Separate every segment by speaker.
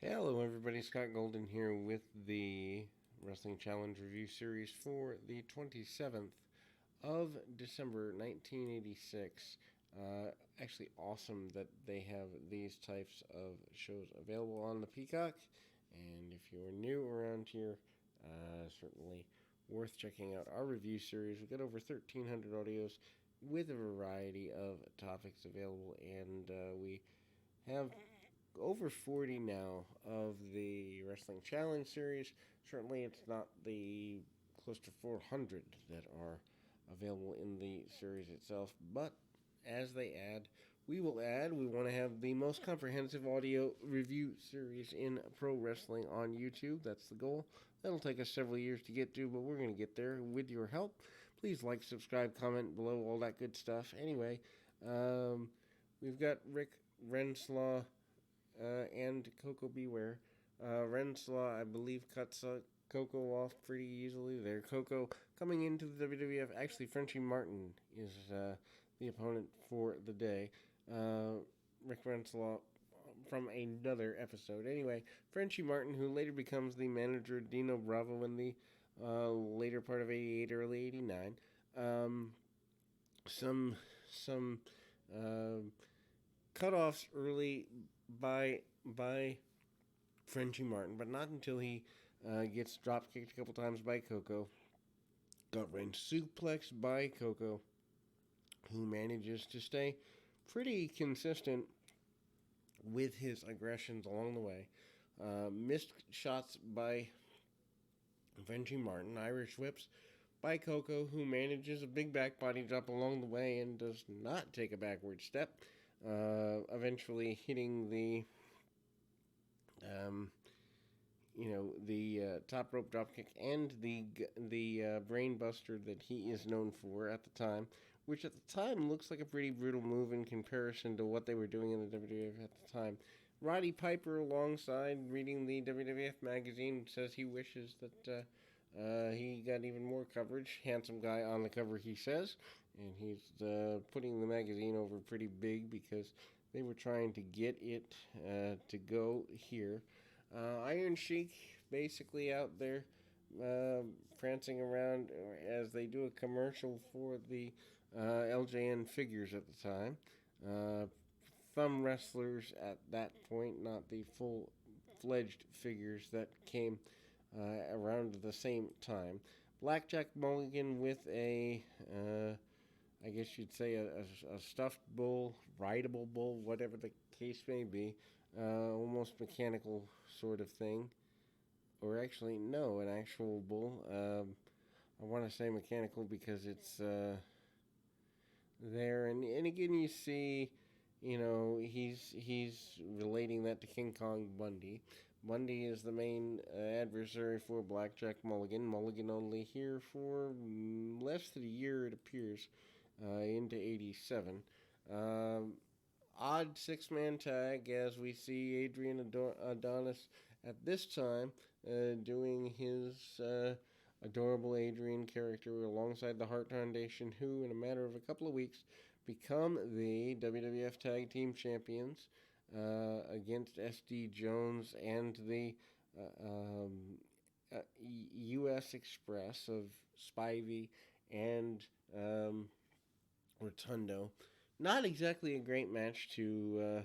Speaker 1: Hello, everybody. Scott Golden here with the Wrestling Challenge Review Series for the 27th of December 1986. Actually, awesome that they have these types of shows available on the Peacock. And if you're new around here, certainly worth checking out our review series. We've got over 1,300 audios with a variety of topics available, and we have over 40 now of the Wrestling Challenge series. Certainly, it's not the close to 400 that are available in the series itself, but as they add, we will add. We want to have the most comprehensive audio review series in pro wrestling on YouTube. That's the goal. That'll take us several years to get to, but we're going to get there with your help. Please like, subscribe, comment below, all that good stuff. Anyway, we've got Rick Renslaw and Coco Beware. Renslaw, I believe, cuts Coco off pretty easily there. Coco coming into the WWF. Actually, Frenchie Martin is the opponent for the day. Rick Renslaw from another episode. Anyway, Frenchie Martin, who later becomes the manager of Dino Bravo in the later part of '88, early '89. Some cutoffs early by Frenchie Martin, but not until he gets drop kicked a couple times by Coco. Got range suplexed by Coco, who manages to stay pretty consistent with his aggressions along the way. Missed shots by Frenchie Martin, Irish whips by Coco, who manages a big back body drop along the way and does not take a backward step. Eventually hitting the top rope dropkick and the brain buster that he is known for at the time, which at the time looks like a pretty brutal move in comparison to what they were doing in the WWF at the time. Roddy Piper, alongside reading the WWF magazine, says he wishes that he got even more coverage. Handsome guy on the cover, he says, and he's putting the magazine over pretty big because they were trying to get it to go here. Iron Sheik basically out there prancing around as they do a commercial for the LJN figures at the time. Thumb wrestlers at that point, not the full-fledged figures that came around the same time. Blackjack Mulligan with I guess you'd say a stuffed bull, rideable bull, whatever the case may be. Almost mechanical sort of thing. Or actually, no, an actual bull. I want to say mechanical because it's there. And again, you see, he's relating that to King Kong Bundy. Bundy is the main adversary for Blackjack Mulligan. Mulligan only here for less than a year, it appears, into '87. Odd six-man tag as we see Adrian Adonis at this time doing his adorable Adrian character alongside the Hart Foundation, who in a matter of a couple of weeks become the WWF Tag Team Champions against SD Jones and the US Express of Spivey and Rotundo. Not exactly a great match to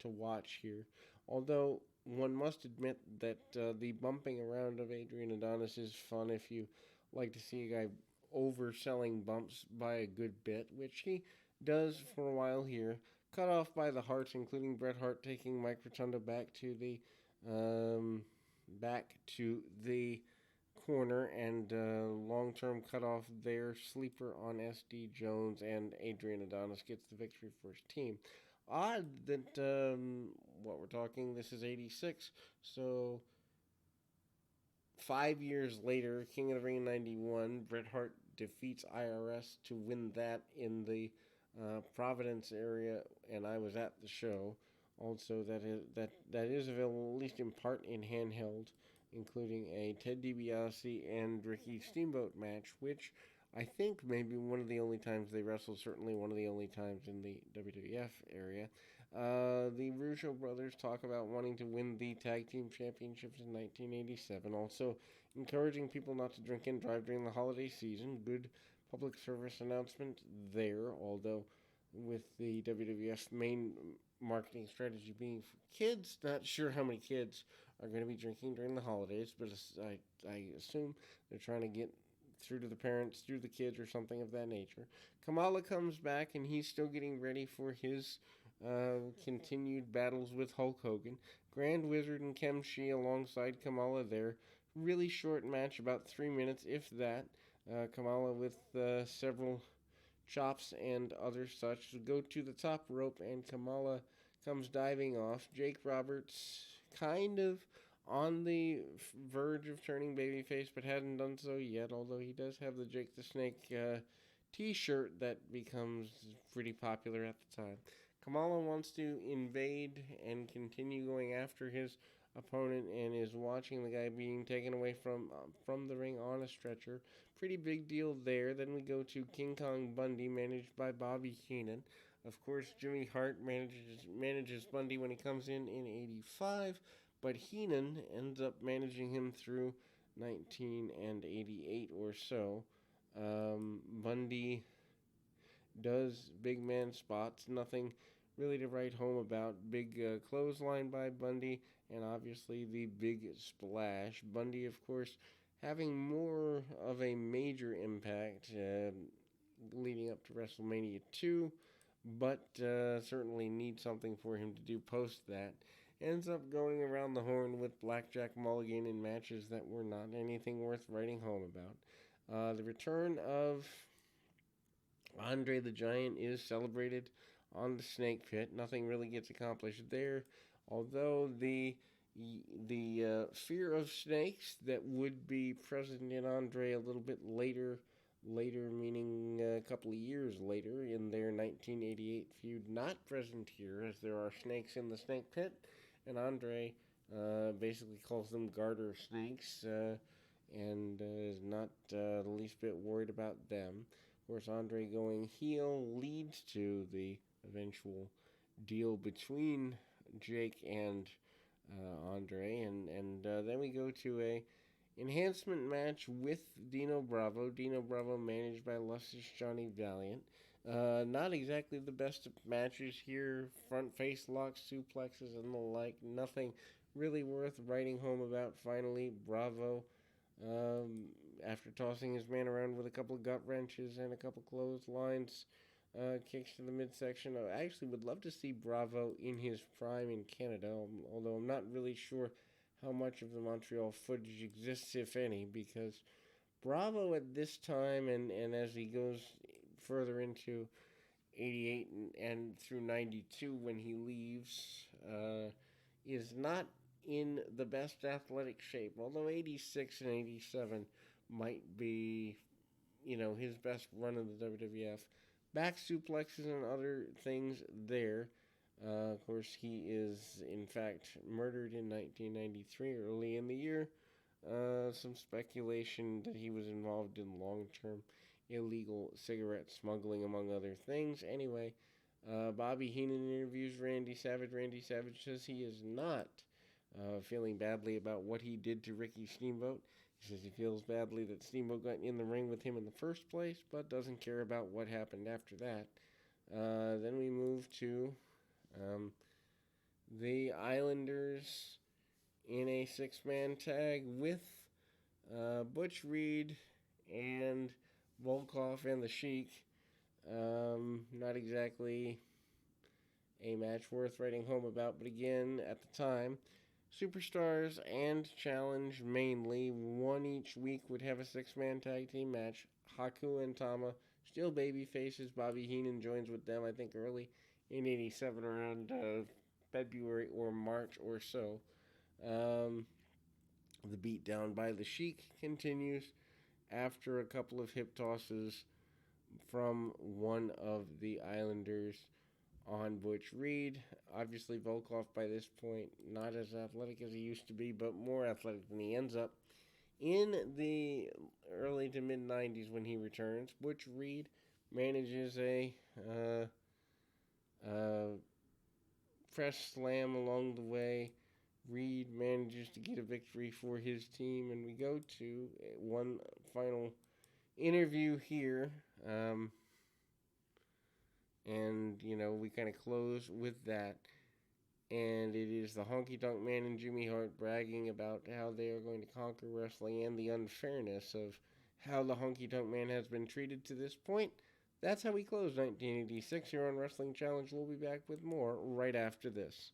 Speaker 1: watch here, although one must admit that the bumping around of Adrian Adonis is fun if you like to see a guy overselling bumps by a good bit, which he does for a while here. Cut off by the Harts, including Bret Hart taking Mike Rotundo back to the corner, and long-term cutoff there. Sleeper on SD Jones, and Adrian Adonis gets the victory for his team. Odd that what we're talking, this is '86, so 5 years later, King of the Ring '91, Bret Hart defeats IRS to win that in the Providence area, and I was at the show. Also, that is available at least in part in handheld, including a Ted DiBiase and Ricky Steamboat match, which I think maybe one of the only times they wrestled, certainly one of the only times in the WWF area. The Rougeau brothers talk about wanting to win the tag team championships in 1987. Also, encouraging people not to drink and drive during the holiday season. Good public service announcement there, although with the WWF main marketing strategy being for kids, not sure how many kids are going to be drinking during the holidays, but I assume they're trying to get through to the parents, through the kids, or something of that nature. Kamala comes back, and he's still getting ready for his continued battles with Hulk Hogan. Grand Wizard and Kemshi alongside Kamala there. Really short match, about 3 minutes, if that. Kamala with several chops and other such. Go to the top rope, and Kamala comes diving off. Jake Roberts kind of on the verge of turning babyface, but hadn't done so yet, although he does have the Jake the Snake t-shirt that becomes pretty popular at the time. Kamala wants to invade and continue going after his opponent and is watching the guy being taken away from the ring on a stretcher. Pretty big deal there. Then we go to King Kong Bundy, managed by Bobby Heenan. Of course, Jimmy Hart manages Bundy when he comes in '85, but Heenan ends up managing him through 1988 or so. Bundy does big man spots, nothing really to write home about. Big clothesline by Bundy, and obviously the big splash. Bundy, of course, having more of a major impact leading up to WrestleMania 2, but certainly needs something for him to do post that. Ends up going around the horn with Blackjack Mulligan in matches that were not anything worth writing home about. The return of Andre the Giant is celebrated on the Snake Pit. Nothing really gets accomplished there, although the fear of snakes that would be present in Andre a little bit later meaning a couple of years later in their 1988 feud, not present here, as there are snakes in the Snake Pit, and Andre basically calls them garter snakes and is not the least bit worried about them. Of course, Andre going heel leads to the eventual deal between Jake and Andre, and then we go to a enhancement match with Dino Bravo. Dino Bravo managed by Luscious Johnny Valiant. Not exactly the best of matches here. Front face locks, suplexes, and the like. Nothing really worth writing home about. Finally, Bravo, after tossing his man around with a couple of gut wrenches and a couple clotheslines, kicks to the midsection. I actually would love to see Bravo in his prime in Canada, although I'm not really sure how much of the Montreal footage exists, if any, because Bravo at this time and as he goes further into 88 and through 92 when he leaves, is not in the best athletic shape, although 86 and 87 might be, his best run in the WWF. Back suplexes and other things there. Of course, he is, in fact, murdered in 1993, early in the year. Some speculation that he was involved in long-term illegal cigarette smuggling, among other things. Anyway, Bobby Heenan interviews Randy Savage. Randy Savage says he is not feeling badly about what he did to Ricky Steamboat. He says he feels badly that Steamboat got in the ring with him in the first place, but doesn't care about what happened after that. Then we move to the Islanders in a six-man tag with Butch Reed and Volkov and the Sheik. Not exactly a match worth writing home about, but again, at the time, Superstars and Challenge mainly, one each week, would have a six-man tag team match. Haku and Tama, still baby faces. Bobby Heenan joins with them, I think, early in 87, around February or March or so. The beatdown by the Sheik continues after a couple of hip tosses from one of the Islanders on Butch Reed. Obviously, Volkov by this point, not as athletic as he used to be, but more athletic than he ends up. In the early to mid-90s when he returns, Butch Reed manages a fresh slam along the way. Reed manages to get a victory for his team, and we go to one final interview here. And, we kind of close with that. And it is the Honky Tonk Man and Jimmy Hart bragging about how they are going to conquer wrestling and the unfairness of how the Honky Tonk Man has been treated to this point. That's how we close 1986 here on Wrestling Challenge. We'll be back with more right after this.